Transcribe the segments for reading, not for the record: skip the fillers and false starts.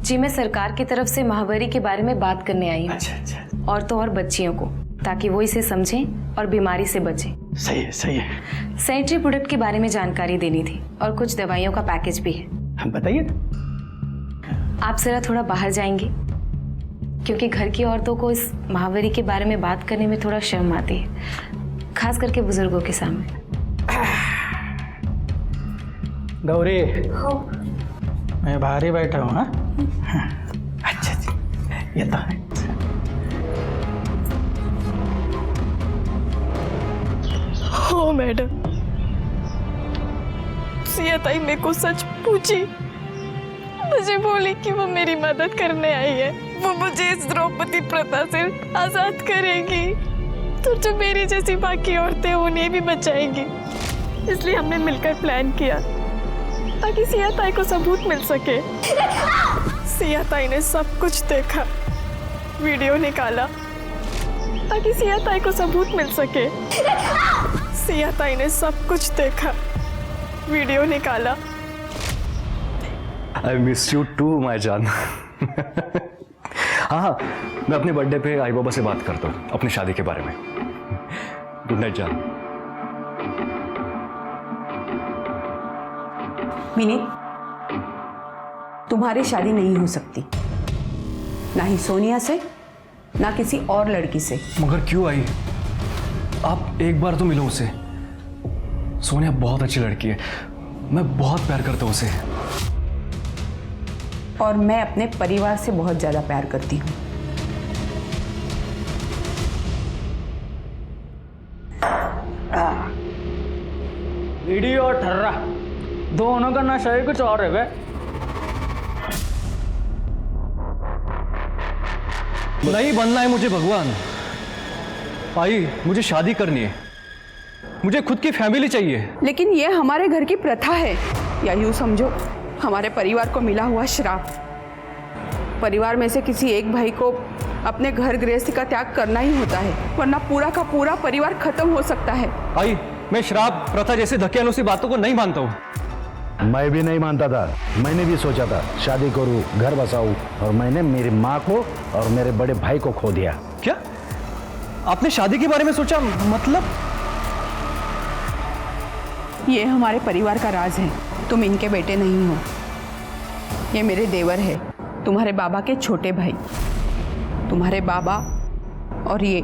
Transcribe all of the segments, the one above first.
जी मैं सरकार की तरफ से महामारी के बारे में बात करने आई हूँ। अच्छा। और तो और बच्चियों को, ताकि वो इसे समझें और बीमारी से बचें। सही है। सैनिटरी प्रोडक्ट के बारे में जानकारी देनी थी और कुछ दवाइयों का पैकेज भी है। हम बताइए। आप जरा थोड़ा बाहर जाएंगे, क्योंकि घर की औरतों को इस महामारी के बारे में बात करने में थोड़ा शर्म आती है, खास करके बुजुर्गों के सामने। गौरी, मैं बाहर ही बैठा हूँ। अच्छा, ये तो है। हो मैडम, सिया ताई मेरे को सच पूछी, मुझे बोली कि वो मेरी मदद करने आई है, वो मुझे इस द्रौपदी प्रथा से आजाद करेगी, तो जो मेरी जैसी बाकी औरतें उन्हें भी बचाएंगी। इसलिए हमने मिलकर प्लान किया ताकि सिया ताई को सबूत मिल सके। सिया ताई ने सब कुछ देखा, वीडियो निकाला ताकि सिया ताई को सबूत मिल सके। सिया ताई ने सब कुछ देखा, वीडियो निकाला। I miss you too, my जान। हाँ, मैं अपने बर्थडे पे आई बाबा से बात करता हूँ अपनी शादी के बारे में। गुड नाइट जान। विनीत, तुम्हारी शादी नहीं हो सकती, ना ही सोनिया से, ना किसी और लड़की से। मगर क्यों आई? आप एक बार तो मिलो उसे। सोनिया बहुत अच्छी लड़की है, मैं बहुत प्यार करता हूँ उसे। और मैं अपने परिवार से बहुत ज्यादा प्यार करती हूँ। वीडियो और ठर्रा दोनों का नशा ही कुछ और है बे। नहीं बनना है मुझे भगवान। आई, मुझे शादी करनी है, मुझे खुद की फैमिली चाहिए। लेकिन ये हमारे घर की प्रथा है, या यूं समझो हमारे परिवार को मिला हुआ श्राप। परिवार में से किसी एक भाई को अपने घर गृहस्थी का त्याग करना ही होता है, वरना पूरा का पूरा परिवार खत्म हो सकता है। आई, मैं श्राप प्रथा जैसे धक्के बातों को नहीं मानता हूँ। मैं भी नहीं मानता था। मैंने भी सोचा था शादी करूं, घर बसाऊं, और मैंने मेरी माँ को और मेरे बड़े भाई को खो दिया। क्या आपने शादी के बारे में सोचा? मतलब ये हमारे परिवार का राज है, तुम इनके बेटे नहीं हो। ये मेरे देवर है, तुम्हारे बाबा के छोटे भाई। तुम्हारे बाबा और ये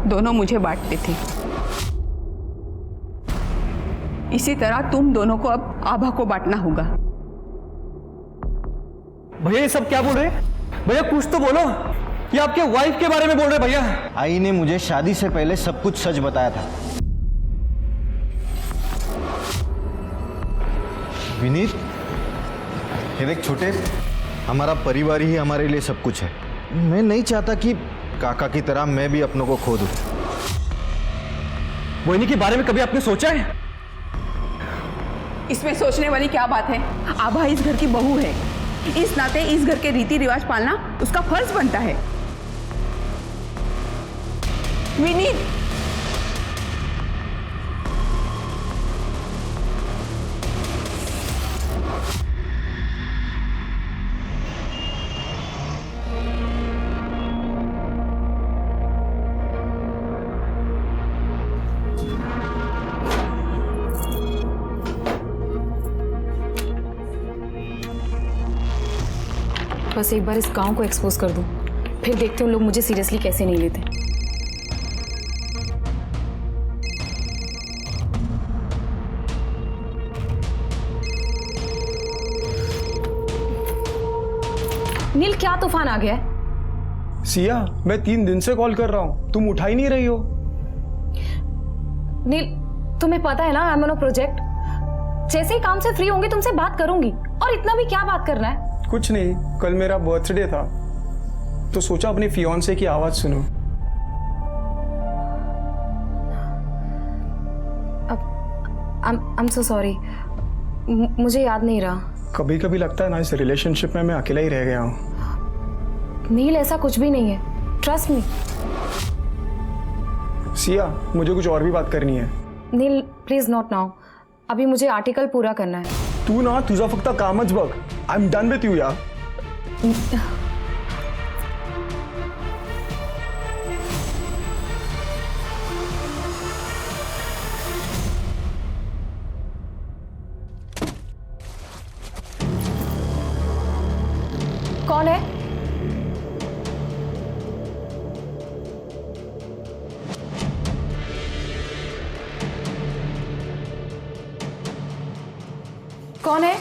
दोनों मुझे बांटते थे। इसी तरह तुम दोनों को अब आभा को बांटना होगा। भैया ये सब क्या बोल रहे हैं? भैया कुछ तो बोलो। ये आपके वाइफ के बारे में बोल रहे भैया। आई ने मुझे शादी से पहले सब कुछ सच बताया था। विनीत, ये देख छोटे, हमारा परिवार ही हमारे लिए सब कुछ है। मैं नहीं चाहता कि काका की तरह मैं भी अपनों को खो दूं। मोहिनी के बारे में कभी आपने सोचा है? इसमें सोचने वाली क्या बात है? आभा इस घर की बहू है, इस नाते इस घर के रीति रिवाज पालना उसका फर्ज बनता है। विनीत, बस एक बार इस गांव को एक्सपोज कर दूं, फिर देखते हूँ लोग मुझे सीरियसली कैसे नहीं लेते। नील, क्या तूफान आ गया है? सिया, मैं 3 दिन से कॉल कर रहा हूँ, तुम उठा ही नहीं रही हो। नील, तुम्हें पता है ना, I am on a project. जैसे ही काम से फ्री होंगे तुमसे बात करूंगी। और इतना भी क्या बात करना है? कुछ नहीं, कल मेरा बर्थडे था तो सोचा अपनी फियांसे की आवाज सुनो। आई एम सो सॉरी, मुझे याद नहीं रहा। कभी कभी लगता है ना इस रिलेशनशिप में मैं अकेला ही रह गया हूँ। नील, ऐसा कुछ भी नहीं है, ट्रस्ट मी। सिया, मुझे कुछ और भी बात करनी है। नील प्लीज नॉट नाउ, अभी मुझे आर्टिकल पूरा करना है। तू ना तुझा फक्त कामच बघ। I am done with you यार। कौन है? कौन है?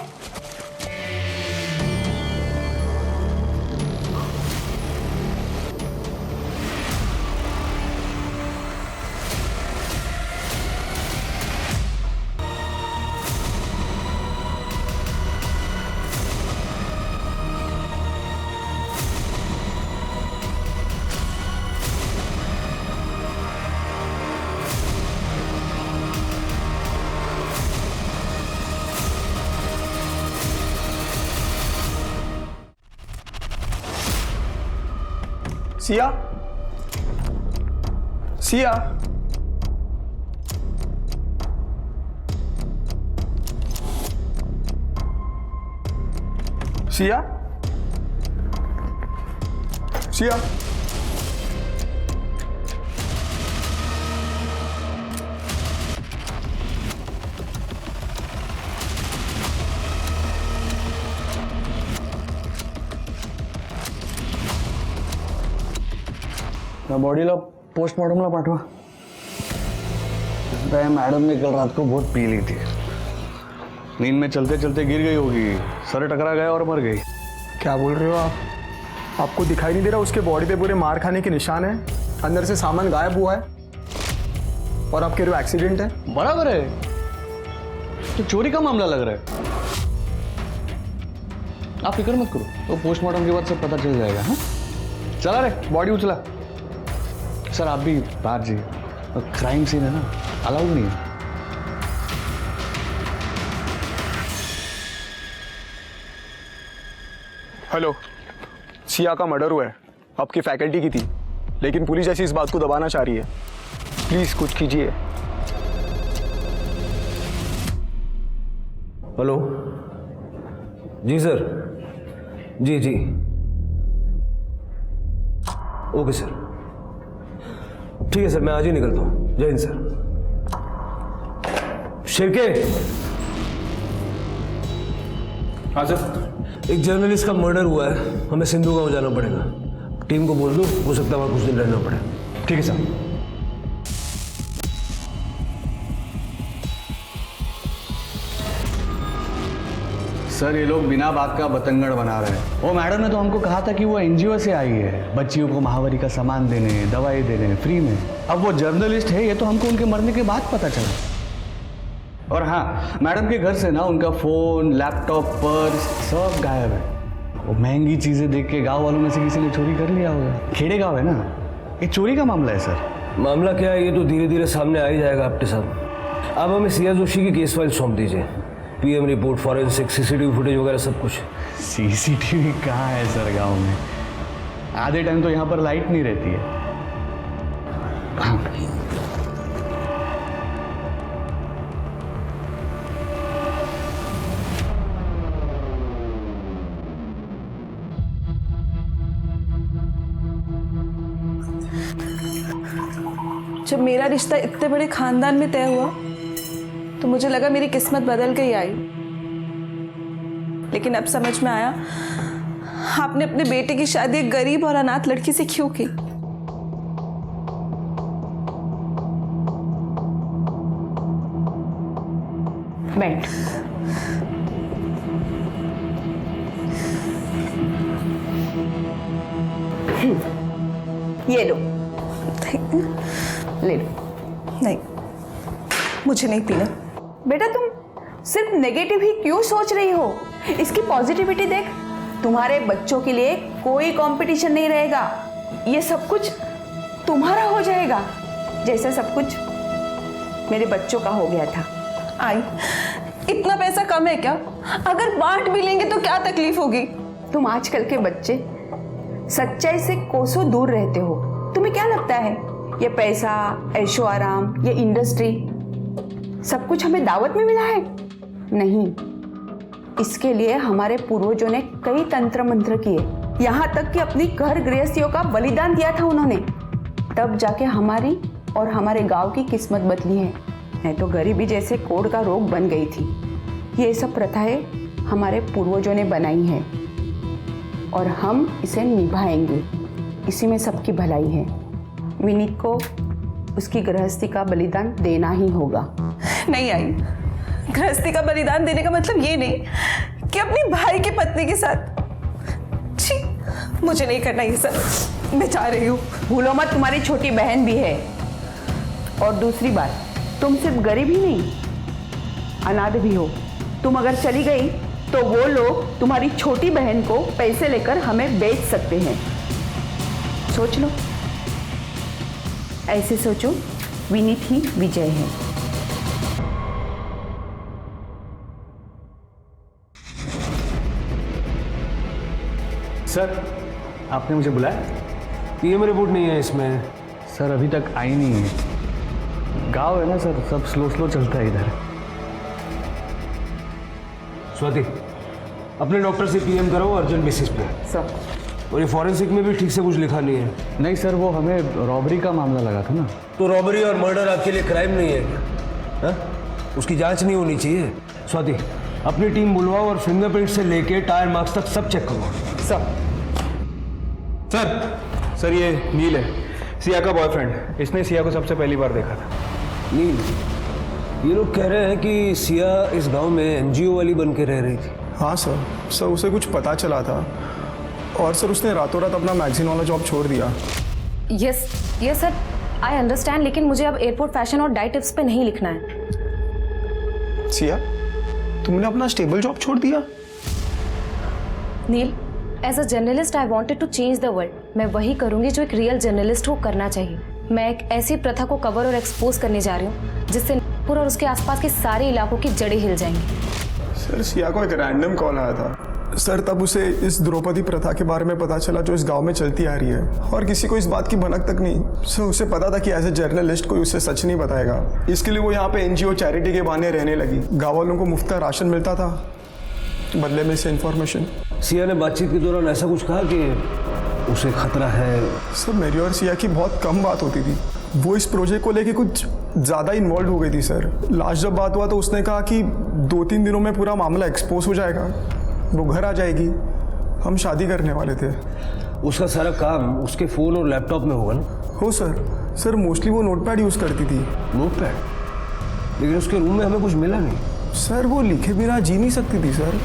सिया, सिया, सिया, सिया, बॉडीला पोस्टमॉर्टमला पाठवा. मैडम ने कल रात को बहुत पी ली थी. नींद में चलते चलते गिर गई होगी, सर टकरा गया और मर गई. क्या बोल रहे हो आप? आपको दिखाई नहीं दे रहा उसके बॉडी पे पूरे मार खाने के निशान है, अंदर से सामान गायब हुआ है और आप कह रहे हो एक्सीडेंट है? बराबर है, तो चोरी का मामला लग रहा है. आप फिक्र मत करो, तो पोस्टमार्टम के बाद सब पता चल जाएगा. हाँ चला रे, बॉडी उचला. सर आप भी बाहर जाइए, क्राइम सीन है ना, अलाउड नहीं है. हेलो, सिया का मर्डर हुआ है, आपकी फैकल्टी की थी, लेकिन पुलिस ऐसी इस बात को दबाना चाह रही है. प्लीज कुछ कीजिए. हेलो जी सर, जी जी ओके सर, ठीक है सर, मैं आज ही निकलता हूँ. जय हिंद सर. शिवके, हाँ सर. एक जर्नलिस्ट का मर्डर हुआ है, हमें सिंधु गांव जाना पड़ेगा. टीम को बोल दो, हो सकता है वहाँ कुछ दिन रहना पड़े. ठीक है सर. सर ये लोग बिना बात का बतंगड़ बना रहे हैं. वो मैडम ने तो हमको कहा था कि वो एनजीओ से आई है, बच्चियों को महामारी का सामान देने, दवाई देने फ्री में. अब वो जर्नलिस्ट है, ये तो हमको उनके मरने के बाद पता चला. और हाँ, मैडम के घर से ना उनका फोन, लैपटॉप, पर्स सब गायब है. वो महंगी चीजें देख के गांव वालों में से किसी ने चोरी कर लिया होगा. खेड़े गांव है ना, ये चोरी का मामला है सर. मामला क्या है ये तो धीरे धीरे सामने आ ही जाएगा आपके साथ. आप हमें सिया जोशी की केस फाइल सौंप दीजिए. PM report, forensic, CCTV footage वगैरह सब कुछ. सीसीटीवी कहाँ है सर गांव में? आधे टाइम तो यहाँ पर लाइट नहीं रहती है. जब मेरा रिश्ता इतने बड़े खानदान में तय हुआ तो मुझे लगा मेरी किस्मत बदल गई आई, लेकिन अब समझ में आया आपने अपने बेटे की शादी एक गरीब और अनाथ लड़की से क्यों की. बैठ. ये लो, ले लो. नहीं, मुझे नहीं पीना. बेटा तुम सिर्फ नेगेटिव ही क्यों सोच रही हो? इसकी पॉजिटिविटी देख. तुम्हारे बच्चों के लिए कोई कंपटीशन नहीं रहेगा, ये सब कुछ तुम्हारा हो जाएगा, जैसे सब कुछ मेरे बच्चों का हो गया था. आई, इतना पैसा कम है क्या? अगर बांट भी लेंगे तो क्या तकलीफ होगी? तुम आजकल के बच्चे सच्चाई से कोसों दूर रहते हो. तुम्हें क्या लगता है ये पैसा, ऐशो आराम, ये इंडस्ट्री सब कुछ हमें दावत में मिला है? नहीं, इसके लिए हमारे पूर्वजों ने कई तंत्र मंत्र किए, यहाँ तक कि अपनी घर गृहस्थियों का बलिदान दिया था उन्होंने। तब जाके हमारी और हमारे गांव की किस्मत बदली है। नहीं तो गरीबी जैसे कोढ़ का रोग बन गई थी। ये सब प्रथाएं हमारे पूर्वजों ने बनाई हैं और हम इसे निभाएंगे। इसी में सबकी भलाई है। विनीत को उसकी गृहस्थी का बलिदान देना ही होगा। नहीं आई, गृहस्थी का बलिदान देने का मतलब ये नहीं कि अपनी भाई की पत्नी के साथ। छी, मुझे नहीं करना ये सब। मैं जा रही हूँ। भूलो मत, तुम्हारी छोटी बहन भी है। और दूसरी बात, तुम सिर्फ गरीब ही नहीं, अनाथ भी हो। तुम अगर चली गई तो वो लोग तुम्हारी छोटी बहन को पैसे लेकर हमें बेच सकते हैं। सोच लो, ऐसे सोचो, विनीत ही विजय है। सर, आपने मुझे बुलाया? पीएम रिपोर्ट नहीं है इसमें। सर अभी तक आई नहीं है। गांव है ना सर, सब स्लो स्लो चलता है इधर। स्वाति, अपने डॉक्टर से पीएम कराओ अर्जेंट बेसिस पे। सब और ये फॉरेंसिक में भी ठीक से कुछ लिखा नहीं है। नहीं सर, वो हमें रॉबरी का मामला लगा था ना। तो रॉबरी और मर्डर आपके लिए क्राइम नहीं है क्या? हा? उसकी जांच नहीं होनी चाहिए। स्वाति, अपनी टीम बुलवाओ और फिंगरप्रिंट से लेके टायर मार्क्स तक सब चेक करो। सब। सर ये नील है, सिया का बॉयफ्रेंड। इसने सिया को सबसे पहली बार देखा था। नील, ये लोग कह रहे हैं कि सिया इस गांव में एनजीओ वाली बन के रह रही थी। हाँ सर, उसे कुछ पता चला था और सर उसने रातों रात अपना मैगजीन वाला जॉब छोड़ दिया। Yes yes sir, I understand, लेकिन मुझे अब एयरपोर्ट फैशन और डाइट टिप्स पे नहीं लिखना है। सिया, तुमने अपना स्टेबल जॉब छोड़ दिया? Neel, as a journalist I wanted to change the world. मैं वही करूंगी जो एक रियल जर्नलिस्ट को करना चाहिए। मैं एक ऐसी प्रथा को कवर और एक्सपोज करने जा रही हूँ जिससे नागपुर और उसके आसपास के सारे इलाकों की जड़ें हिल जाएंगी। सर सिया को एक रैंडम कॉल आया था सर, तब उसे इस द्रौपदी प्रथा के बारे में पता चला जो इस गांव में चलती आ रही है, और किसी को इस बात की भनक तक नहीं। सर उसे पता था कि एज ए जर्नलिस्ट कोई उसे सच नहीं बताएगा, इसके लिए वो यहाँ पे एनजीओ चैरिटी के बहाने रहने लगी। गाँव वालों को मुफ्त का राशन मिलता था, बदले में से इन्फॉर्मेशन। सिया ने बातचीत के दौरान ऐसा कुछ कहा कि उसे खतरा है? सर मेरी और सिया की बहुत कम बात होती थी। वो इस प्रोजेक्ट को लेके कुछ ज़्यादा इन्वॉल्व हो गई थी सर। लास्ट जब बात हुआ तो उसने कहा कि 2-3 दिनों में पूरा मामला एक्सपोज हो जाएगा, वो घर आ जाएगी, हम शादी करने वाले थे। उसका सारा काम उसके फ़ोन और लैपटॉप में होगा ना? हो सर मोस्टली वो नोटपैड यूज़ करती थी। नोटपैड? लेकिन उसके रूम में हमें कुछ मिला नहीं। सर वो लिखे बिना जी नहीं सकती थी सर।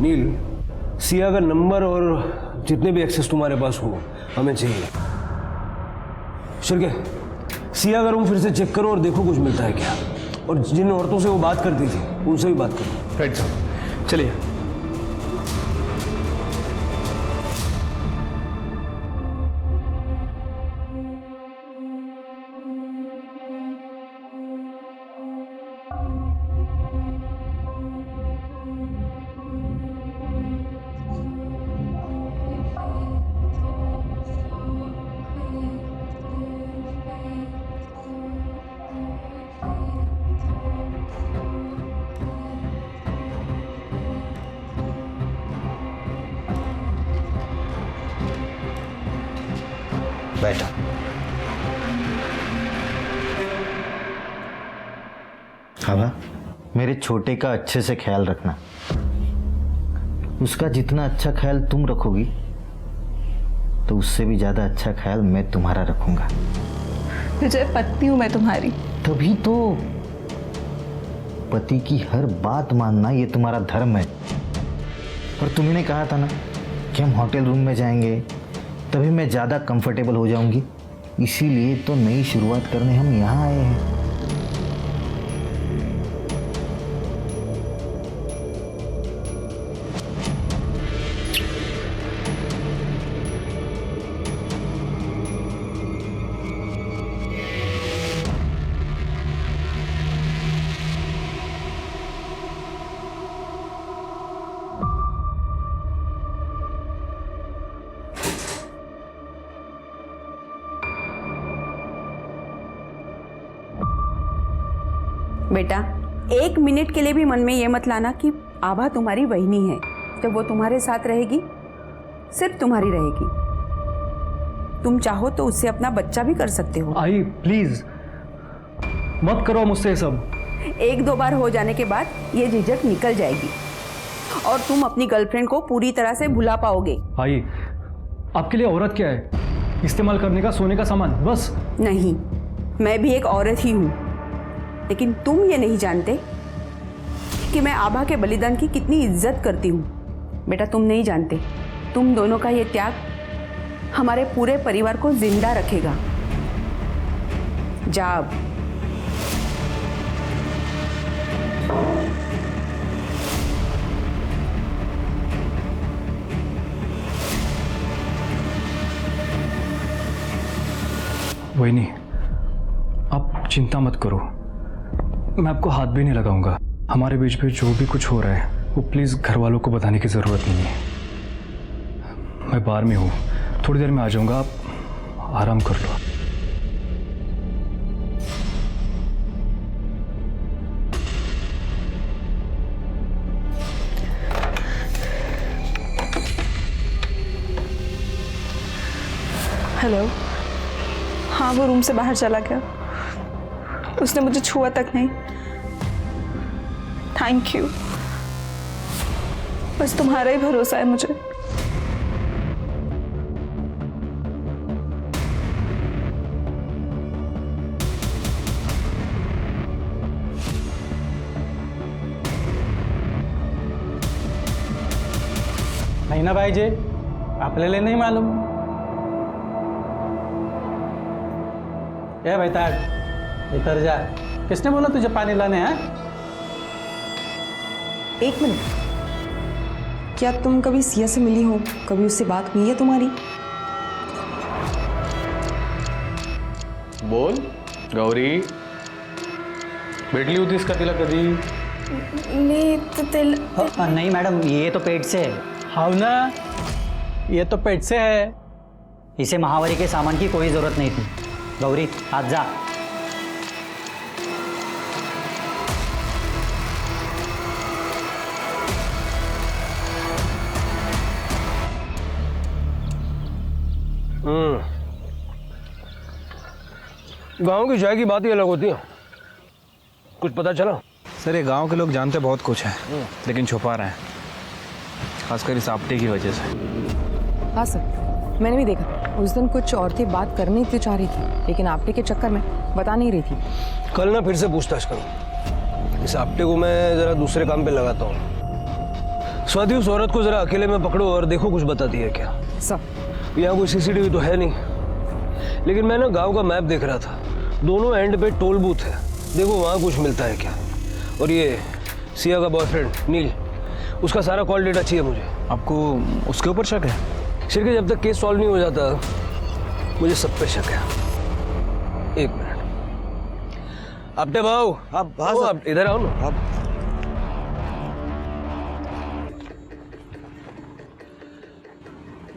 नील, सिया का नंबर और जितने भी एक्सेस तुम्हारे पास हो हमें चाहिए। शिरके, सिया का रूम फिर से चेक करो और देखो कुछ मिलता है क्या। और जिन औरतों से वो बात करती थी उनसे भी बात करो। राइट साहब, चलिए। बैठा। हाँ, मेरे छोटे का अच्छे से ख्याल रखना। उसका जितना अच्छा ख्याल तुम रखोगी तो उससे भी ज्यादा अच्छा ख्याल मैं तुम्हारा रखूंगा। विजय, पत्नी हूं मैं तुम्हारी। तभी तो पति की हर बात मानना ये तुम्हारा धर्म है। और तुमने कहा था ना कि हम होटल रूम में जाएंगे, तभी मैं ज़्यादा कंफर्टेबल हो जाऊंगी। इसीलिए तो नई शुरुआत करने हम यहाँ आए हैं। बेटा, एक मिनट के लिए भी मन में ये मत लाना कि आभा तुम्हारी बहनी है। जब वो तुम्हारे साथ रहेगी सिर्फ तुम्हारी रहेगी। तुम चाहो तो उससे अपना बच्चा भी कर सकते हो। आई प्लीज मत करो मुझसे ये सब। एक दो बार हो जाने के बाद ये झिझक निकल जाएगी और तुम अपनी गर्लफ्रेंड को पूरी तरह से भुला पाओगे। आई आपके लिए औरत क्या है? इस्तेमाल करने का सोने का सामान बस। नहीं, मैं भी एक औरत ही हूँ, लेकिन तुम ये नहीं जानते कि मैं आभा के बलिदान की कितनी इज्जत करती हूँ। बेटा तुम नहीं जानते, तुम दोनों का ये त्याग हमारे पूरे परिवार को जिंदा रखेगा। जा अब। वही आप चिंता मत करो, मैं आपको हाथ भी नहीं लगाऊंगा। हमारे बीच में जो भी कुछ हो रहा है वो प्लीज़ घर वालों को बताने की ज़रूरत नहीं है। मैं बाहर में हूँ, थोड़ी देर में आ जाऊंगा, आप आराम कर लो। हेलो। हाँ, वो रूम से बाहर चला गया, उसने मुझे छुआ तक नहीं। थैंक यू, बस तुम्हारा ही भरोसा है मुझे। नहीं ना भाई जी, आपल्याला नहीं मालूम। ए भाई ताज इधर जा, किसने बोला तुझे पानी लाने हैं? एक मिनट, क्या तुम कभी सिया से मिली हो? कभी उससे बात हुई है तुम्हारी? बोल गौरी, भेटली होतीस का तिला कधी? नहीं मैडम, ये तो पेट से है। हाँ ना, ये तो पेट से है। इसे महावारी के सामान की कोई जरूरत नहीं थी। गौरी आज जा। गांव की चाय की बात ही अलग होती है। कुछ पता चला? सर ये गांव के लोग जानते बहुत कुछ है, लेकिन छुपा रहे हैं, खासकर इस आपटे की वजह से। हाँ सर, मैंने भी देखा। उस दिन कुछ औरतें बात करनी तो चाह रही थी, लेकिन आपटे के चक्कर में बता नहीं रही थी। कल ना फिर से पूछताछ करो। इस आपटे को मैं जरा दूसरे काम पे लगाता हूँ। स्वाति उस औरत को जरा अकेले में पकड़ो और देखो कुछ बताती है क्या। सर यहाँ कोई सीसीटीवी तो है नहीं, लेकिन मैं ना गांव का मैप देख रहा था। दोनों एंड पे टोल बूथ है, देखो वहाँ कुछ मिलता है क्या। और ये सिया का बॉयफ्रेंड नील, उसका सारा कॉल डेटा चाहिए मुझे। आपको उसके ऊपर शक है? शिरके जब तक केस सॉल्व नहीं हो जाता मुझे सब पे शक है। एक मिनट आपटे भाऊ, आप इधर आओ ना।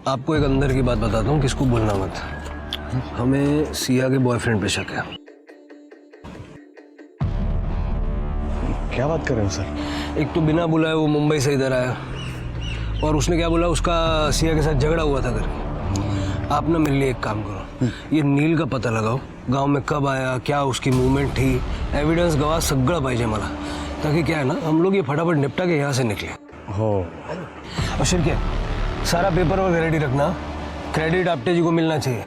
आपको एक अंदर की बात बताता हूँ, किसको बोलना मत। हमें सिया के बॉयफ्रेंड पे शक है। क्या बात कर रहे हो सर? एक तो बिना बुलाए वो मुंबई से इधर आया, और उसने क्या बोला, उसका सिया के साथ झगड़ा हुआ था करके। आप ना मेरे लिए एक काम करो, ये नील का पता लगाओ, गांव में कब आया, क्या उसकी मूवमेंट थी, एविडेंस गवाह सगळं पाहिजे मला, ताकि क्या है ना हम लोग ये फटाफट निपटा के यहाँ से निकले। हो और शिरके सारा पेपर वर्क रेडी रखना, क्रेडिट आपटे जी को मिलना चाहिए।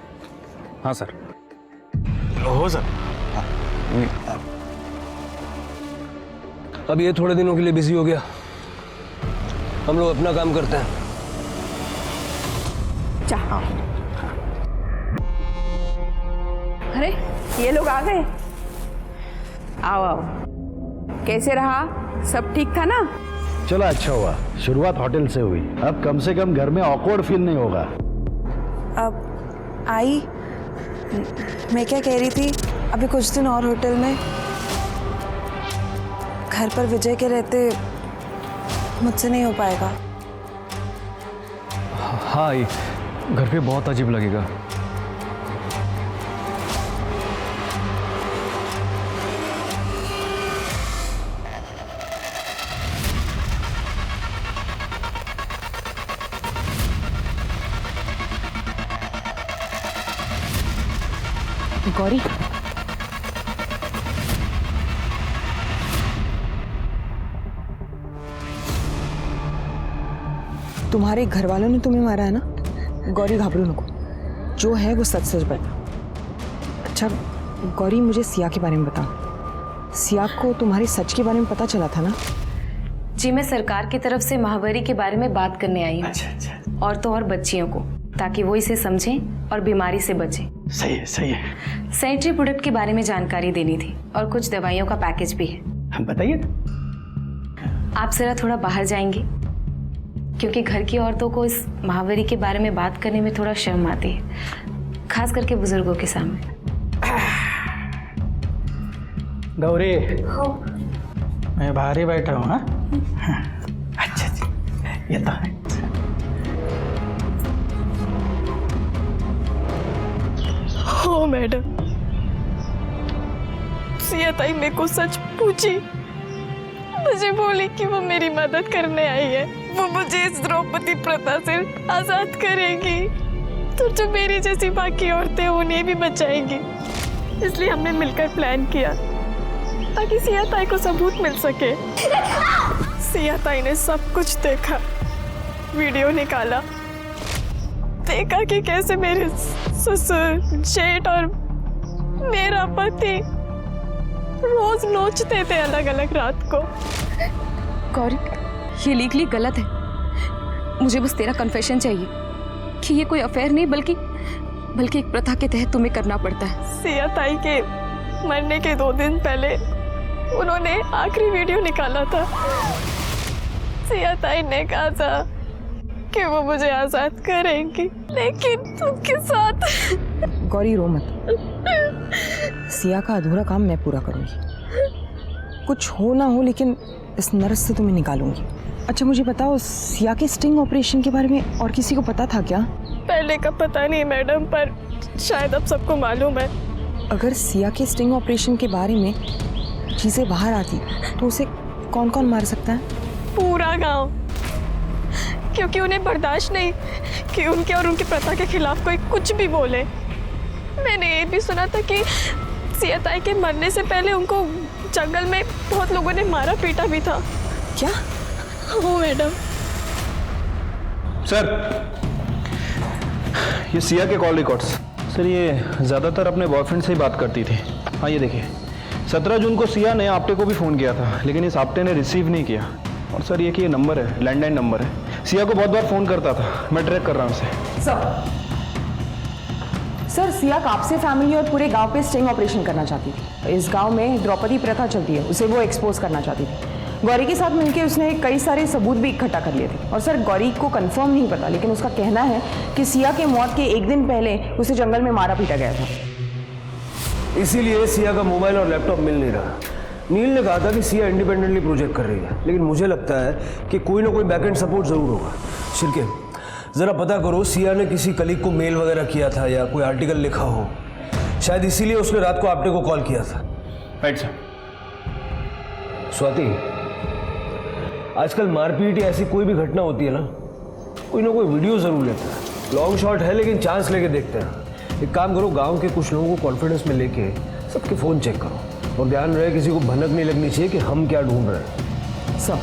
हाँ सर। हो सर। अब ये थोड़े दिनों के लिए बिजी हो गया, हम लोग अपना काम करते हैं। चाह। अरे ये लोग आ गए। आओ आओ, कैसे रहा? सब ठीक था ना? चलो अच्छा हुआ, शुरुआत होटल से हुई, अब कम से कम घर में ऑकवर्ड फील नहीं होगा। अब आई, मैं क्या कह रही थी, अभी कुछ दिन और होटल में, घर पर विजय के रहते मुझसे नहीं हो पाएगा। हाँ, घर पे बहुत अजीब लगेगा। गौरी, तुम्हारे घर वालों ने तुम्हें मारा है ना? गौरी घाबरो नको, जो है वो सच सच बता। अच्छा गौरी, मुझे सिया के बारे में बताओ। सिया को तुम्हारे सच के बारे में पता चला था ना? जी, मैं सरकार की तरफ से महावरी के बारे में बात करने आई हूँ। अच्छा। और तो और बच्चियों को, ताकि वो इसे समझें और बीमारी से बचें। सही है, सही है। सैनिटरी प्रोडक्ट के बारे में जानकारी देनी थी और कुछ दवाइयों का पैकेज भी है। हम बताइए ना। आप जरा थोड़ा बाहर जाएंगे, क्योंकि घर की औरतों को इस महावरी के बारे में बात करने में थोड़ा शर्म आती है, खास करके बुजुर्गों के सामने। गौरी, मैं बाहर ही बैठा हूँ। हाँ, अच्छा अच्छा, ये तो है। हो मैडम, सिया ताई मेरे को सच पूछी, मुझे बोली कि वो मेरी मदद करने आई है, वो मुझे इस द्रौपदी प्रथा से आजाद करेगी, तो जो मेरी जैसी बाकी औरतें उन्हें भी बचाएंगी। इसलिए हमने मिलकर प्लान किया ताकि सिया ताई को सबूत मिल सके। सिया ताई ने सब कुछ देखा, वीडियो निकाला, देखा कि कैसे मेरे ससुर, जेठ और मेरा पति रोज नोचते थे अलग अलग रात को। गौरी, ये लीगली गलत है। मुझे बस तेरा कन्फेशन चाहिए कि ये कोई अफेयर नहीं बल्कि एक प्रथा के तहत तुम्हें करना पड़ता है। सिया ताई के मरने के 2 दिन पहले उन्होंने आखिरी वीडियो निकाला था। सिया ताई ने कहा था कि वो मुझे आजाद करेंगी, लेकिन तुमके साथ। गौरी रो मत, सिया का अधूरा काम मैं पूरा करूंगी। कुछ हो ना हो, लेकिन इस नरक से तुम्हें निकालूंगी। अच्छा मुझे बताओ, सिया के स्टिंग ऑपरेशन के बारे में और किसी को पता था क्या? पहले का पता नहीं मैडम, पर शायद अब सबको मालूम है। अगर सिया के स्टिंग ऑपरेशन के बारे में चीजें बाहर आती तो उसे कौन कौन मार सकता है? पूरा गांव, क्योंकि उन्हें बर्दाश्त नहीं कि उनके और उनकी प्रथा के खिलाफ कोई कुछ भी बोले। मैंने ये भी सुना था कि सिया ताई के मरने से पहले उनको जंगल में बहुत लोगों ने मारा पीटा भी था। क्या? हो मैडम। सर, ये सिया के कॉल रिकॉर्ड्स। सर, ये ज़्यादातर अपने बॉयफ्रेंड से ही बात करती थी। हाँ, ये देखिए, 17 जून को सिया ने आपटे को भी फ़ोन किया था, लेकिन इस आपटे ने रिसीव नहीं किया। और सर, ये नंबर है, लैंडलाइन नंबर है। सिया को बहुत बार फ़ोन करता था, मैं ट्रैक कर रहा हूँ उसे। सर, सिया कापसे फैमिली और पूरे गांव पे स्टिंग ऑपरेशन करना चाहती थी। इस गांव में द्रौपदी प्रथा चलती है, उसे वो एक्सपोज करना चाहती थी। गौरी के साथ मिलकर उसने कई सारे सबूत भी इकट्ठा कर लिए थे। और सर, गौरी को कंफर्म नहीं पता, लेकिन उसका कहना है कि सिया के मौत के 1 दिन पहले उसे जंगल में मारा पीटा गया था। इसीलिए सिया का मोबाइल और लैपटॉप मिल नहीं रहा। नील ने कहा था कि सिया इंडिपेंडेंटली प्रोजेक्ट कर रही है, लेकिन मुझे लगता है कि कोई ना कोई बैकएंड सपोर्ट जरूर होगा। शिरके, जरा पता करो सिया ने किसी कलीग को मेल वगैरह किया था या कोई आर्टिकल लिखा हो, शायद इसीलिए उसने रात को आपटे को कॉल किया था। Right sir. स्वाति, आजकल मारपीट या ऐसी कोई भी घटना होती है ना कोई वीडियो जरूर लेता है। लॉन्ग शॉट है, लेकिन चांस लेके देखते हैं। एक काम करो, गांव के कुछ लोगों को कॉन्फिडेंस में लेके सबके फ़ोन चेक करो, और ध्यान रहे किसी को भनक नहीं लगनी चाहिए कि हम क्या ढूंढ रहे हैं। सब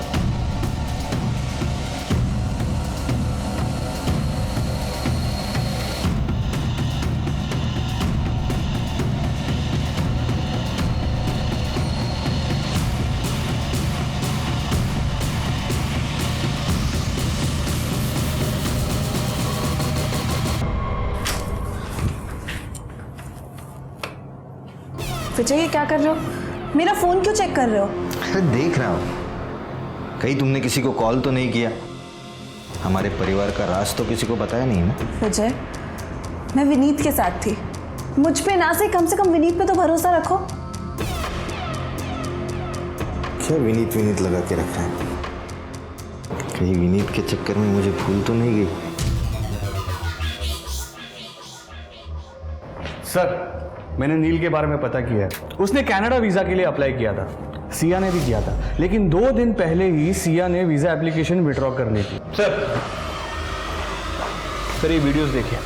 विजय, ये क्या कर रहे हो? मेरा फोन क्यों चेक कर रहे हो? अरे देख रहा हूँ, कहीं तुमने किसी को कॉल तो नहीं किया? हमारे परिवार का राज तो किसी को बताया नहीं ना? विजय, मैं विनीत के साथ थी, मुझ पे ना से कम विनीत पे तो भरोसा रखो। क्या विनीत लगा के रखा है? कहीं विनीत के चक्कर में मुझे भूल तो नहीं गई? सर, मैंने नील के बारे में पता किया है। उसने कनाडा वीज़ा के लिए अप्लाई किया था, सिया ने भी किया था, लेकिन 2 दिन पहले ही सिया ने वीज़ा एप्लीकेशन विड्रॉ कर ली थी। सर, ये वीडियोस देखिए।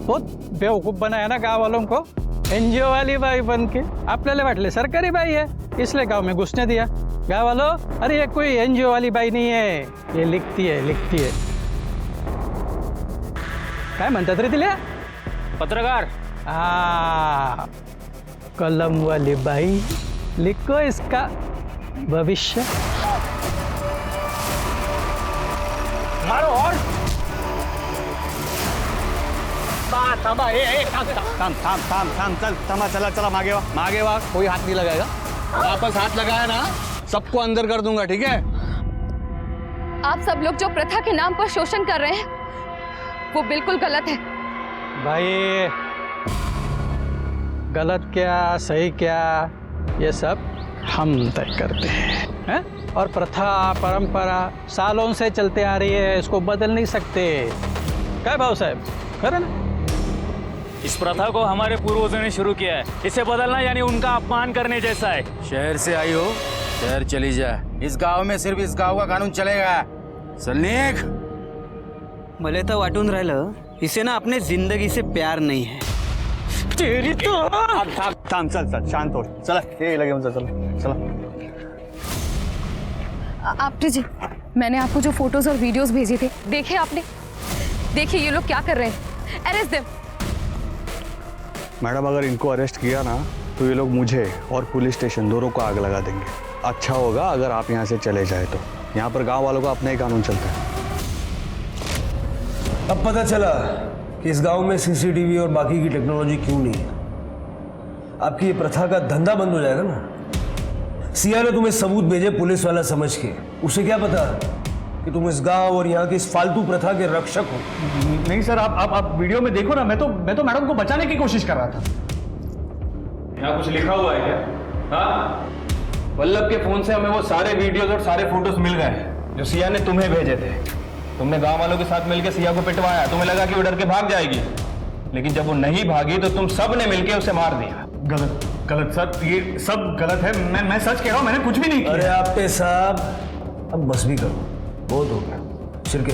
बहुत बेवकूफ बनाया ना गांव वालों को। एनजीओ वाली बाई बन के आपल्याला वाटले सरकारी बाई है इसलिए गांव में घुसने दिया। गांव वालों, अरे ये कोई एनजीओ वाली बाई नहीं है, ये लिखती है। काय म्हणतात रे तिला? पत्रकार। कलम वाली बाई, लिखो इसका भविष्य। मारो और थाम चल चला मागे वा कोई हाथ नहीं लगाएगा। वापस हाथ लगाया ना सबको अंदर कर दूंगा, ठीक है? आप सब लोग जो प्रथा के नाम पर शोषण कर रहे हैं वो बिल्कुल गलत है। भाई गलत क्या सही क्या ये सब हम तय करते हैं? और प्रथा परंपरा सालों से चलते आ रही है, इसको बदल नहीं सकते। क्या भाव साहब, करे ना? इस प्रथा को हमारे पूर्वजों ने शुरू किया है, इसे बदलना यानी उनका अपमान करने जैसा है। शहर से आई हो, शहर चली जा। इस गांव में सिर्फ इस गांव का कानून चलेगा। सलनीक मला तर वाटून राहिलं इसे ना अपने जिंदगी से प्यार नहीं है। तेरी तो थाम चल शांत हो, चला ये लगे मुझे, चला। आपटे जी, मैंने आपको जो फोटोज और वीडियोस भेजे थे देखे आपने? देखिए ये लोग क्या कर रहे हैं। Arrest them. मैडम अगर इनको अरेस्ट किया ना तो ये लोग मुझे और पुलिस स्टेशन दोनों को आग लगा देंगे। अच्छा होगा अगर आप यहाँ से चले जाए तो। यहाँ पर गांव वालों का अपना ही कानून चलता है। अब पता चला कि इस गांव में सीसीटीवी और बाकी की टेक्नोलॉजी क्यों नहीं है। आपकी ये प्रथा का धंधा बंद हो जाएगा ना। सिया ने तुम्हें सबूत भेजे पुलिस वाला समझ के, उसे क्या पता कि तुम इस गांव और यहाँ की इस फालतू प्रथा के रक्षक हो। नहीं सर, आप वीडियो में देखो ना, मैं तो मैडम को बचाने की कोशिश कर रहा था। यहाँ कुछ लिखा हुआ है क्या? हाँ, वल्लभ के फोन से हमें वो सारे वीडियोस और सारे फोटोज मिल गए जो सिया ने तुम्हें भेजे थे। तुमने गांव वालों के साथ मिलकर सिया को पिटवाया, तुम्हें लगा कि वो डर के भाग जाएगी, लेकिन जब वो नहीं भागी तो तुम सब ने मिलकर उसे मार दिया। गलत सर, ये सब गलत है। मैं सच कह रहा हूँ, मैंने कुछ भी नहीं किया। अरे आपटे साहब, अब बस भी करो, बहुत हो गया। शिरके,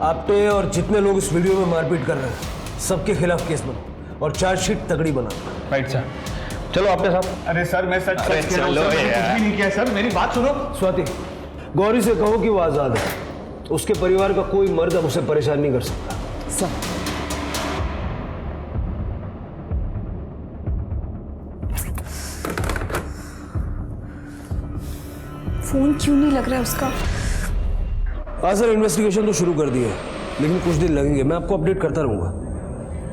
आपटे और जितने लोग इस वीडियो में मारपीट कर रहे हैं सबके खिलाफ केस बनो और चार्जशीट तगड़ी बना। राइट सर, चलो आपके साथ। अरे सर मैं सच कह रहा हूं, मैंने कुछ भी नहीं किया सर, मेरी बात सुनो। स्वाति, गौरी से कहो कि वो आजाद है, उसके परिवार का कोई मर्द अब उसे परेशान नहीं कर सकता। सर फोन क्यों नहीं लग रहा है उसका? हाँ सर, इन्वेस्टिगेशन तो शुरू कर दी है, लेकिन कुछ दिन लगेंगे। मैं आपको अपडेट करता रहूँगा।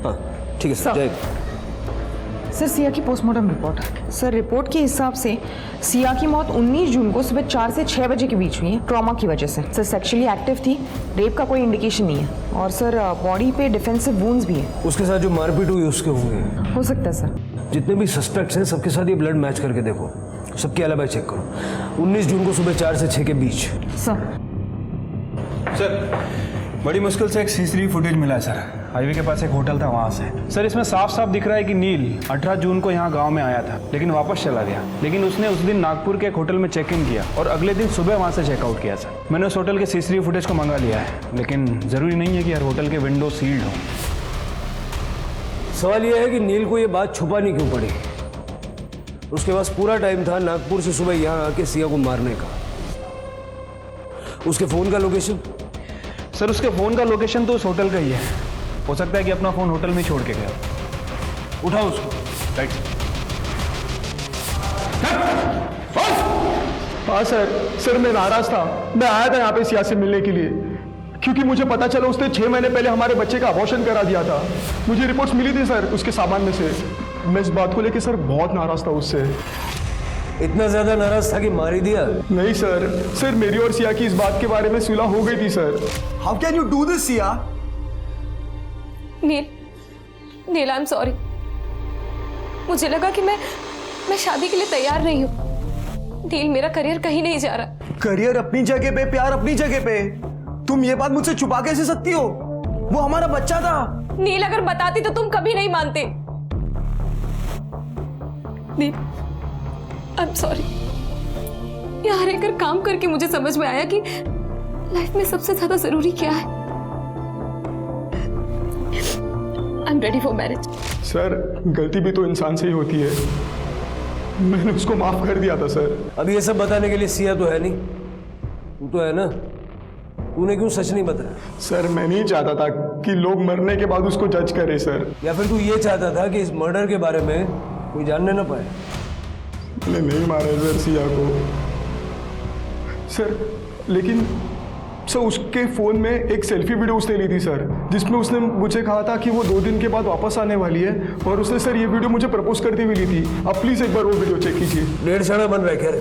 हाँ ठीक है सर, जाएगा। सर सिया की पोस्टमार्टम रिपोर्ट। सर रिपोर्ट के हिसाब से सिया की मौत 19 जून को सुबह 4 से 6 बजे के बीच हुई है, ट्रॉमा की वजह से। सर सेक्सुअली एक्टिव थी, रेप का कोई इंडिकेशन नहीं है, और सर बॉडी पे डिफेंसिव वुंड्स भी है। उसके साथ जो मारपीट हुई उसके होंगे। हो सकता है सर। जितने भी सस्पेक्ट्स हैं सबके साथ ये ब्लड मैच करके देखो, सबके अलावा चेक करो। 19 जून को सुबह 4 से 6 के बीच। सर बड़ी मुश्किल से एक सीसीटीवी फुटेज मिला है सर, हाईवे के पास एक होटल था वहाँ से। सर इसमें साफ साफ दिख रहा है कि नील 18 जून को यहाँ गांव में आया था, लेकिन वापस चला गया। लेकिन उसने उस दिन नागपुर के एक होटल में चेक इन किया और अगले दिन सुबह वहाँ से चेकआउट किया सर। मैंने उस होटल के सीसीटीवी फुटेज को मंगा लिया है, लेकिन ज़रूरी नहीं है कि हर होटल के विंडो सील्ड हो। सवाल यह है कि नील को ये बात छुपानी क्यों पड़ी? उसके पास पूरा टाइम था नागपुर से सुबह यहाँ आके सिया को मारने का। उसके फ़ोन का लोकेशन? सर उसके फ़ोन का लोकेशन तो उस होटल का ही है, हो सकता है कि अपना फ़ोन होटल में छोड़ के गया। उठाओ उसको। राइट। हाँ सर मैं नाराज था। मैं आया था यहाँ पे सिया से मिलने के लिए, क्योंकि मुझे पता चला उसने 6 महीने पहले हमारे बच्चे का अबॉर्शन करा दिया था। मुझे रिपोर्ट्स मिली थी सर उसके सामान में से। मैं इस बात को लेकर सर बहुत नाराज था उससे। इतना ज्यादा नाराज था कि मार ही दिया? नहीं सर मेरी और सिया की इस बात के बारे में सुलह हो गई थी sir. How can you do this Siya? Neel I am sorry. मुझे लगा कि मैं शादी के लिए तैयार नहीं हूँ। नील मेरा करियर कहीं नहीं जा रहा। करियर अपनी जगह पे, प्यार अपनी जगह पे। तुम ये बात मुझसे छुपा कैसे सकती हो? वो हमारा बच्चा था। नील अगर बताती तो तुम कभी नहीं मानते। नील आई एम सॉरी। यहाँ रहकर काम करके मुझे समझ में आया कि लाइफ में सबसे ज्यादा जरूरी क्या है। Am ready for marriage. Sir गलती भी तो इंसान से ही होती है, मैंने उसको माफ कर दिया था सर। अब ये सब बताने के लिए सिया तो है नहीं, तू तो है ना, तूने क्यों सच नहीं बताया? सर मैं नहीं चाहता था कि लोग मरने के बाद उसको जज करें सर। या फिर तू ये चाहता था कि इस मर्डर के बारे में कोई जानने ना पाए? मैंने नहीं मारा सर सिया को सर, लेकिन सर उसके फ़ोन में एक सेल्फी वीडियो उसने ली थी सर, जिसमें उसने मुझे कहा था कि वो 2 दिन के बाद वापस आने वाली है, और उसने सर ये वीडियो मुझे प्रपोज करती हुई ली थी। आप प्लीज़ एक बार वो वीडियो चेक कीजिए। 1.5 साल बन रहा है क्या रे?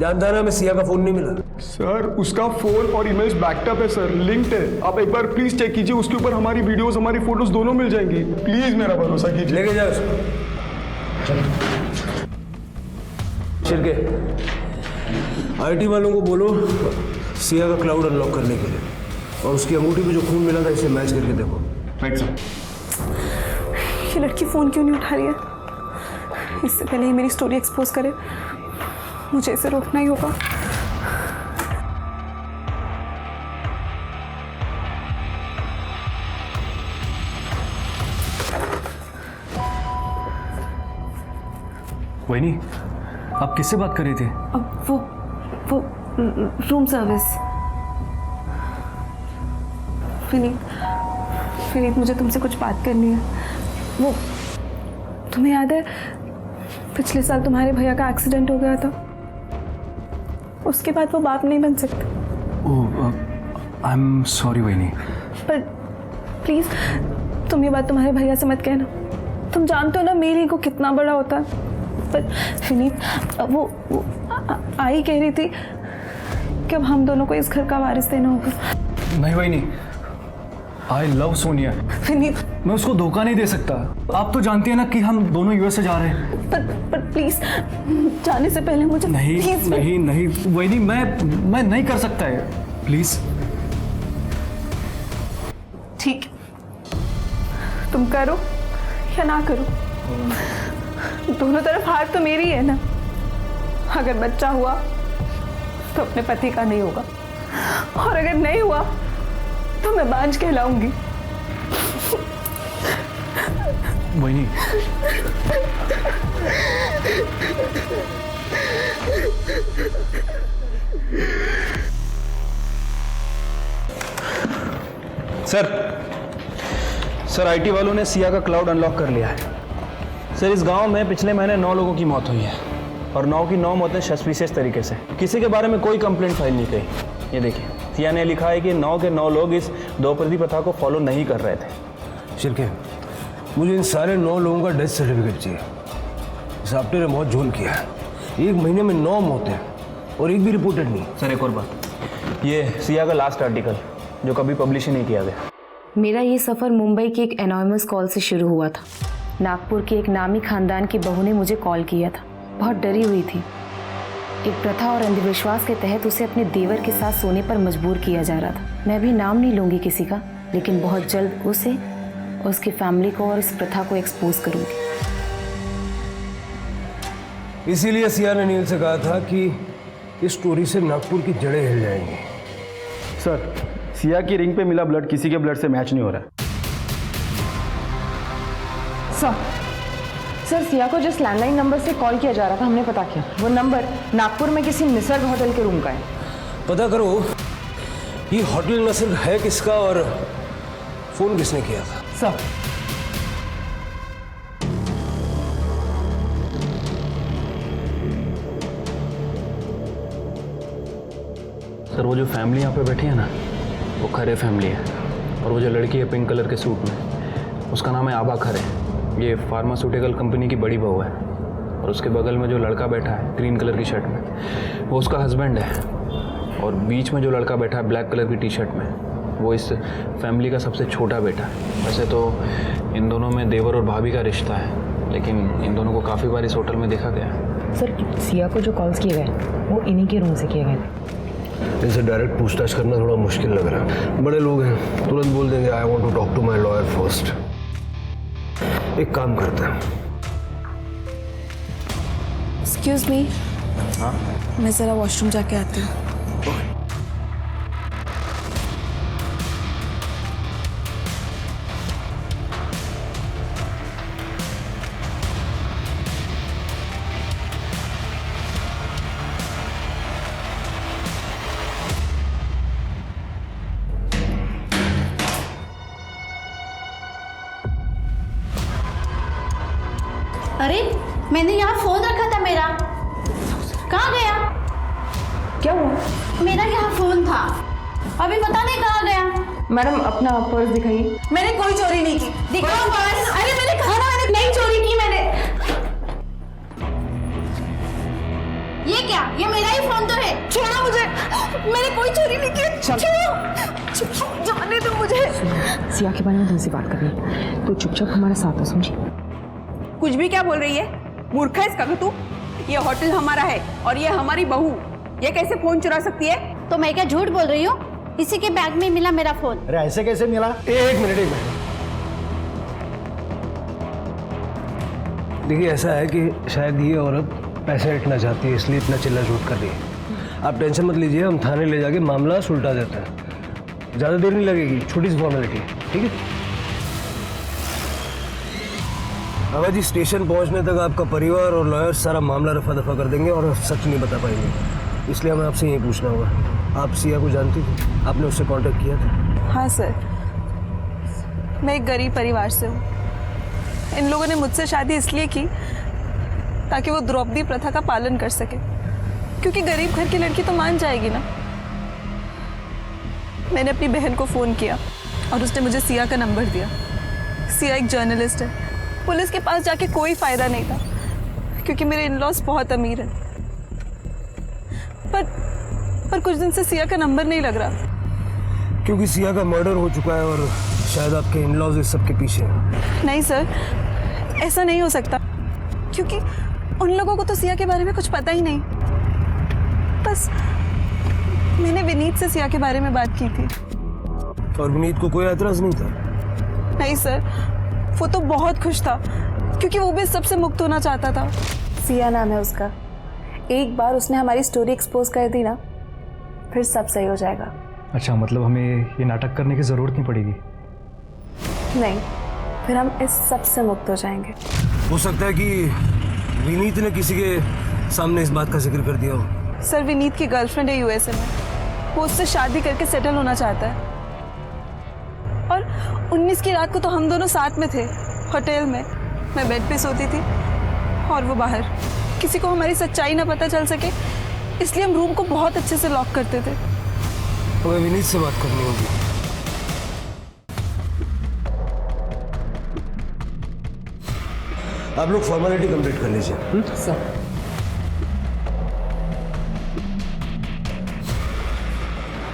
जानता ना मैं सिया का फ़ोन नहीं मिला। सर उसका फ़ोन और ईमेल्स बैकअप है सर, लिंक्ड है। आप एक बार प्लीज़ चेक कीजिए, उसके ऊपर हमारी वीडियोज़ हमारी फ़ोटोज़ दोनों मिल जाएंगी। प्लीज़ मेरा भरोसा कीजिए। लेके जाओ उसको। शिरके, IT वालों को बोलो सिया का क्लाउड अनलॉक करने के लिए, और उसकी अंगूठी पे जो खून मिला था इसे मैच करके देखो। Right sir. ये लड़की फ़ोन क्यों नहीं उठा रही है? इससे पहले ही मेरी स्टोरी एक्सपोज करे, मुझे इसे रोकना ही होगा। वही आप किससे बात कर रही थी? अब वो रूम सर्विस। फिनीत मुझे तुमसे कुछ बात करनी है। वो तुम्हें याद है पिछले साल तुम्हारे भैया का एक्सीडेंट हो गया था, उसके बाद वो बाप नहीं बन सकते। आई एम सॉरी वही। पर प्लीज़ तुम ये बात तुम्हारे भैया से मत कहना, तुम जानते हो ना मेरी ईगो कितना बड़ा होता है। पर फिनीत वो आई कह रही थी कि अब हम दोनों को इस घर का वारिस देना होगा। नहीं वही आई लव सोनिया। फिनीत मैं उसको धोखा नहीं दे सकता। आप तो जानती है ना कि हम दोनों यूएस से जा रहे हैं। पर प्लीज जाने से पहले मुझे नहीं please, नहीं नहीं वही मैं नहीं कर सकता है, प्लीज। ठीक, तुम करो या ना करो, दोनों तरफ हार तो मेरी है ना। अगर बच्चा हुआ तो अपने पति का नहीं होगा, और अगर नहीं हुआ तो मैं बांझ कहलाऊंगी। वही सर IT वालों ने सिया का क्लाउड अनलॉक कर लिया है। सर इस गांव में पिछले महीने 9 लोगों की मौत हुई है, और 9 की 9 मौतें सस्पिशियस तरीके से, किसी के बारे में कोई कंप्लेंट फाइल नहीं की। ये देखिए सिया ने लिखा है कि 9 के 9 लोग इस द्रौपदी प्रथा को फॉलो नहीं कर रहे थे। शिरके, मुझे इन सारे 9 लोगों का डेथ सर्टिफिकेट चाहिए। इस आपटे ने बहुत जुल्म किया है, 1 महीने में 9 मौतें और एक भी रिपोर्टेड नहीं। सर एक और बात, ये सिया का लास्ट आर्टिकल जो कभी पब्लिश ही नहीं किया गया। मेरा ये सफ़र मुंबई की एक एनॉनिमस कॉल से शुरू हुआ था। नागपुर की एक नामी खानदान की बहू ने मुझे कॉल किया था। बहुत डरी हुई थी। एक प्रथा और अंधविश्वास के तहत उसे अपने देवर के साथ सोने पर मजबूर किया जा रहा था। मैं भी नाम नहीं लूँगी किसी का, लेकिन बहुत जल्द उसे और उसकी फैमिली को और इस प्रथा को एक्सपोज करूँगी। इसीलिए सिया ने नील से कहा था कि इस स्टोरी से नागपुर की जड़ें हिल जाएंगी। सर सिया की रिंग पे मिला ब्लड किसी के ब्लड से मैच नहीं हो रहा है। सर सिया को जिस लैंडलाइन नंबर से कॉल किया जा रहा था हमने पता किया, वो नंबर नागपुर में किसी निसर्ग होटल के रूम का है। पता करो ये होटल निसर्ग है किसका और फोन किसने किया था। सर वो जो फैमिली यहाँ पे बैठी है ना, वो खरे फैमिली है। और वो जो लड़की है पिंक कलर के सूट में, उसका नाम है आबा खरे। ये फार्मास्यूटिकल कंपनी की बड़ी बहू है। और उसके बगल में जो लड़का बैठा है ग्रीन कलर की शर्ट में, वो उसका हस्बैंड है। और बीच में जो लड़का बैठा है ब्लैक कलर की टी शर्ट में, वो इस फैमिली का सबसे छोटा बेटा है। वैसे तो इन दोनों में देवर और भाभी का रिश्ता है, लेकिन इन दोनों को काफ़ी बार इस होटल में देखा गया है। सर सिया को जो कॉल्स किए गए वो इन्हीं के रूम से किए गए थे। इनसे डायरेक्ट पूछताछ करना थोड़ा मुश्किल लग रहा है। बड़े लोग हैं, तुरंत बोल देंगे I want to talk to my lawyer first. एक काम करते हैं। एक्सक्यूज मी, मैं ज़रा वॉशरूम जाके आती हूँ। अरे मैंने यहाँ फोन रखा था मेरा, कहाँ गया? क्या हुआ? मेरा यहाँ फोन था, अभी पता नहीं कहाँ गया। मैडम अपना पर्स दिखाइए। मैंने कोई चोरी नहीं की। दिखाओ पर्स। अरे मैंने कहा ना मैंने नहीं चोरी की मैंने। ये क्या? ये मेरा ही फोन तो है। छोड़ो मुझे, मैंने कोई चोरी नहीं की। छोड़ो, जाने दो मुझे। सिया के बारे में ढंग से बात करनी है तो चुपचाप हमारे साथ आ, समझी? कुछ भी क्या बोल रही है? मूर्ख है इसका तू? ये होटल हमारा है और ये हमारी बहू, ये कैसे फोन चुरा सकती है? तो मैं क्या झूठ बोल रही हूँ? इसी के बैग में मिला मेरा फोन। अरे ऐसे कैसे मिला? एक मिनट। देखिए ऐसा है कि शायद ये औरत पैसे हटना चाहती है, इसलिए इतना चिल्ला झूठ कर रही है। आप टेंशन मत लीजिए, हम थाने ले जाके मामला सुलटा देते हैं। ज़्यादा देर नहीं लगेगी, छोटी सी फॉर्मेलिटी, ठीक है? बाबा जी, स्टेशन पहुंचने तक आपका परिवार और लॉयर सारा मामला रफा दफा कर देंगे और सच नहीं बता पाएंगे, इसलिए हमें आपसे यही पूछना होगा। आप सिया को जानती थी? आपने उससे कांटेक्ट किया था? हाँ सर, मैं एक गरीब परिवार से हूँ। इन लोगों ने मुझसे शादी इसलिए की ताकि वो द्रौपदी प्रथा का पालन कर सके, क्योंकि गरीब घर की लड़की तो मान जाएगी ना। मैंने अपनी बहन को फ़ोन किया और उसने मुझे सिया का नंबर दिया। सिया एक जर्नलिस्ट है। पुलिस के पास जाके कोई फ़ायदा नहीं था क्योंकि मेरे इन-लॉज बहुत अमीर हैं। पर कुछ दिन से सिया का नंबर नहीं लग रहा। क्योंकि सिया का मर्डर हो चुका है और शायद आपके इन-लॉज इस सब के पीछे हैं। नहीं सर, ऐसा नहीं हो सकता, क्योंकि उन लोगों को तो सिया के बारे में कुछ पता ही नहीं। बस मैंने विनीत से सिया के बारे में बात की थी। और विनीत को कोई एतराज नहीं था? नहीं सर, वो तो बहुत खुश था क्योंकि वो भी सबसे मुक्त होना चाहता था। सिया नाम है उसका। एक बार उसने हमारी स्टोरी एक्सपोज कर दी ना, फिर सब सही हो जाएगा। अच्छा, मतलब हमें ये नाटक करने की ज़रूरत नहीं पड़ेगी? नहीं, फिर हम इस सब से मुक्त हो जाएंगे। हो सकता है कि विनीत ने किसी के सामने इस बात का जिक्र कर दिया हो। सर, विनीत की गर्लफ्रेंड है यूएसए में, वो उससे शादी करके सेटल होना चाहता है। और 19 की रात को तो हम दोनों साथ में थे होटल में। मैं बेड पे सोती थी और वो बाहर। किसी को हमारी सच्चाई ना पता चल सके इसलिए हम रूम को बहुत अच्छे से लॉक करते थे। हमें विनीत से बात करनी होगी। आप लोग फॉर्मेलिटी कंप्लीट कर लीजिए। सर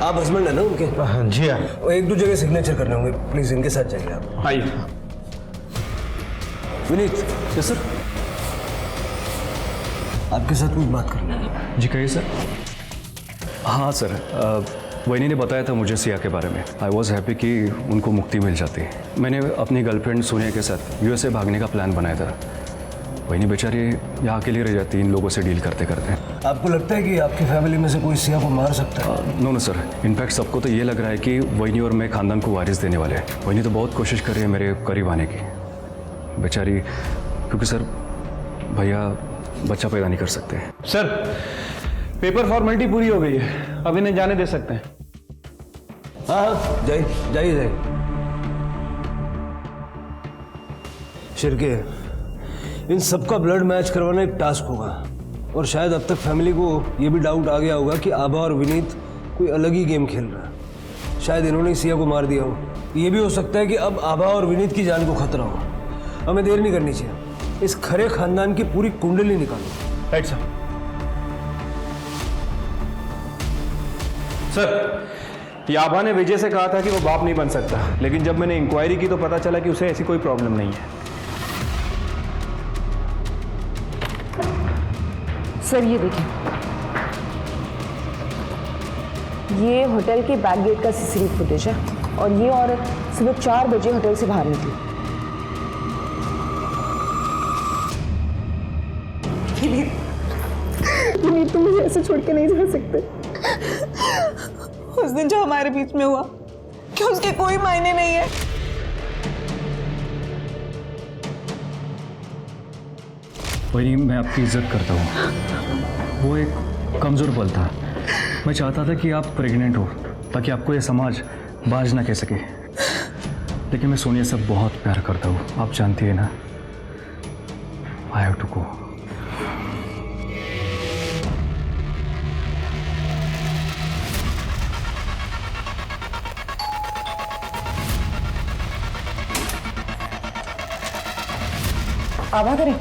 आप हस्बैंड है ना उनके? हाँ जी हाँ। और एक दो जगह सिग्नेचर करने होंगे, प्लीज इनके साथ जाइए आप। आइए। विनीत। Yes sir. आपके साथ कुछ बात करनी है। जी कहिए सर। हाँ सर, वैनी ने बताया था मुझे सिया के बारे में। आई वॉज हैप्पी कि उनको मुक्ति मिल जाती। मैंने अपनी गर्लफ्रेंड सोनिया के साथ यूएसए भागने का प्लान बनाया था। वैनी बेचारी यहाँ अकेली रह जाती इन लोगों से डील करते करते। आपको लगता है कि आपकी फैमिली में से कोई सिया को मार सकता है? नो सर, इनफैक्ट सबको तो ये लग रहा है कि वैनी और मैं खानदान को वारिस देने वाले हैं। वैनी तो बहुत कोशिश कर रही है मेरे करीब आने की बेचारी, क्योंकि सर भैया बच्चा पैदा नहीं कर सकते। सर, पेपर फॉर्मेलिटी पूरी हो गई है, अब इन्हें जाने दे सकते हैं। हाँ, जाइए जाइए। शिरके, इन सबका ब्लड मैच करवाना एक टास्क होगा और शायद अब तक फैमिली को ये भी डाउट आ गया होगा कि आभा और विनीत कोई अलग ही गेम खेल रहा है। शायद इन्होंने सिया को मार दिया हो। ये भी हो सकता है कि अब आभा और विनीत की जान को खतरा हो। हमें देर नहीं करनी चाहिए, इस खरे खानदान की पूरी कुंडली निकालो। Right sir. सर, याबा ने विजय से कहा था कि वो बाप नहीं बन सकता, लेकिन जब मैंने इंक्वायरी की तो पता चला कि उसे ऐसी कोई प्रॉब्लम नहीं है। सर ये देखिए, ये होटल के बैक गेट का सीसीटीवी फुटेज है और ये औरत सुबह 4 बजे होटल से बाहर निकली। विनीत, तुम मुझे ऐसे छोड़ के नहीं जा सकते। उस दिन जो हमारे बीच में हुआ, क्या उसके कोई मायने नहीं है? वही मैं आपकी इज्जत करता हूँ। वो एक कमज़ोर पल था। मैं चाहता था कि आप प्रेग्नेंट हो ताकि आपको ये समाज बाज ना कह सके, लेकिन मैं सोनिया से बहुत प्यार करता हूँ, आप जानती है ना। I have to go. आभा करें,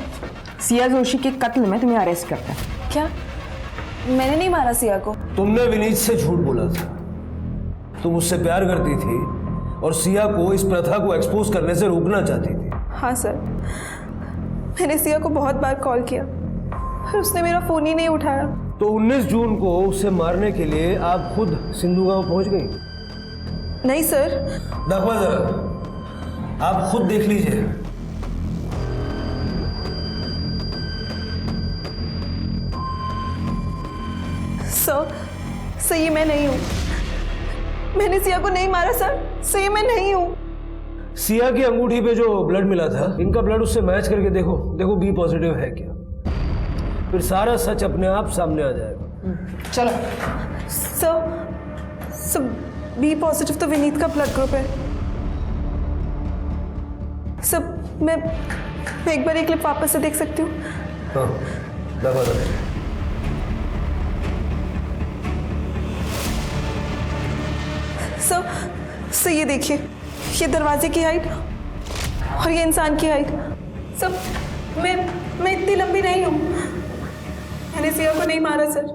सिया जोशी के कत्ल में तुम्हें अरेस्ट करता है। क्या? मैंने नहीं मारा सिया को। तुमने विनीत से झूठ बोला था। तुम उससे प्यार करती थी और सिया को इस प्रथा को एक्सपोज करने से रोकना चाहती थी। हाँ सर, मैंने सिया को बहुत बार कॉल किया पर उसने मेरा फोन ही नहीं उठाया। तो 19 जून को उसे मारने के लिए आप खुद सिंधु गांव पहुंच गई? नहीं सर। देखो जरा, आप खुद देख लीजिए। सर ये मैं नहीं हूँ। मैंने सिया को नहीं मारा सर। सर ये मैं नहीं हूँ। सिया की अंगूठी पे जो ब्लड मिला था, इनका ब्लड उससे मैच करके देखो, देखो बी पॉजिटिव है क्या। फिर सारा सच अपने आप सामने आ जाएगा। चलो। सर बी पॉजिटिव तो विनीत का ब्लड ग्रुप है। सर मैं एक बार एक क्लिप वापस से देख सकती हूँ? हाँ, देखो देखो। सर ये देखिए, ये दरवाजे की हाइट और ये इंसान की हाइट। सर मैं इतनी लंबी नहीं हूँ। मैंने सिया को नहीं मारा सर।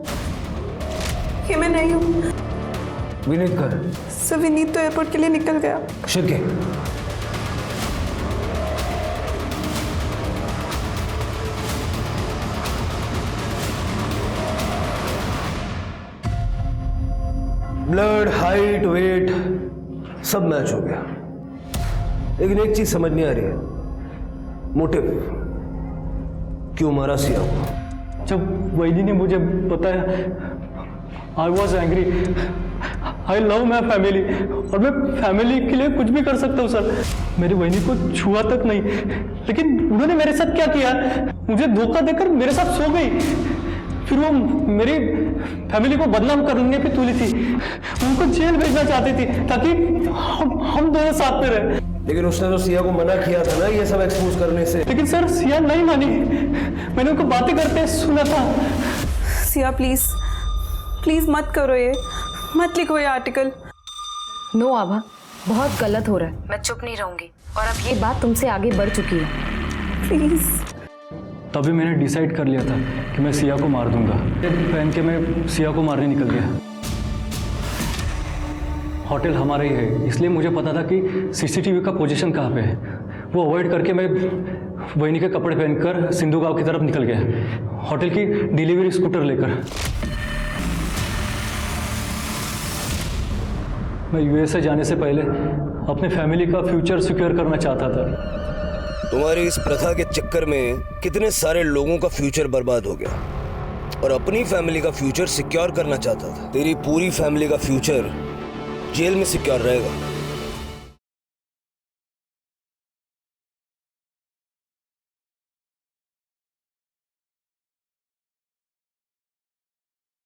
ये मैं नहीं हूँ। विनीत का? सर विनीत तो एयरपोर्ट के लिए निकल गया। शिरके, ब्लड, हाइट, वेट सब मैच हो गया, लेकिन एक चीज समझ नहीं आ रही है, मोटिव क्यों मारा सिया को? जब वैदी ने मुझे बताया, I was angry. I love my family और मैं फैमिली के लिए कुछ भी कर सकता हूँ सर। मेरी बहनी को छुआ तक नहीं, लेकिन उन्होंने मेरे साथ क्या किया, मुझे धोखा देकर मेरे साथ सो गई। फिर वो मेरी फैमिली को बदनाम करने पे तुली थी। उनको जेल भेजना चाहती थी ताकि हम दोनों साथ में रहे। लेकिन उसने तो सिया को मना किया था ना ये सब एक्सपोज करने से। लेकिन सर सिया नहीं मानी। मैंने उनको बातें करते सुना था। सिया प्लीज प्लीज मत करो ये, मत लिखो ये आर्टिकल। नो आभा, बहुत गलत हो रहा है। मैं चुप नहीं रहूंगी और अब ये बात तुमसे आगे बढ़ चुकी है। प्लीज। तभी मैंने डिसाइड कर लिया था कि मैं सिया को मार दूंगा। पहन के मैं सिया को मारने निकल गया। होटल हमारा ही है, इसलिए मुझे पता था कि सीसीटीवी का पोजीशन कहाँ पे है। वो अवॉइड करके मैं वहीनी के कपड़े पहनकर सिंधु गांव की तरफ निकल गया, होटल की डिलीवरी स्कूटर लेकर। मैं यूएसए जाने से पहले अपने फैमिली का फ्यूचर सिक्योर करना चाहता था। तुम्हारी इस प्रथा के चक्कर में कितने सारे लोगों का फ्यूचर बर्बाद हो गया और अपनी फैमिली का फ्यूचर सिक्योर करना चाहता था। तेरी पूरी फैमिली का फ्यूचर जेल में सिक्योर रहेगा।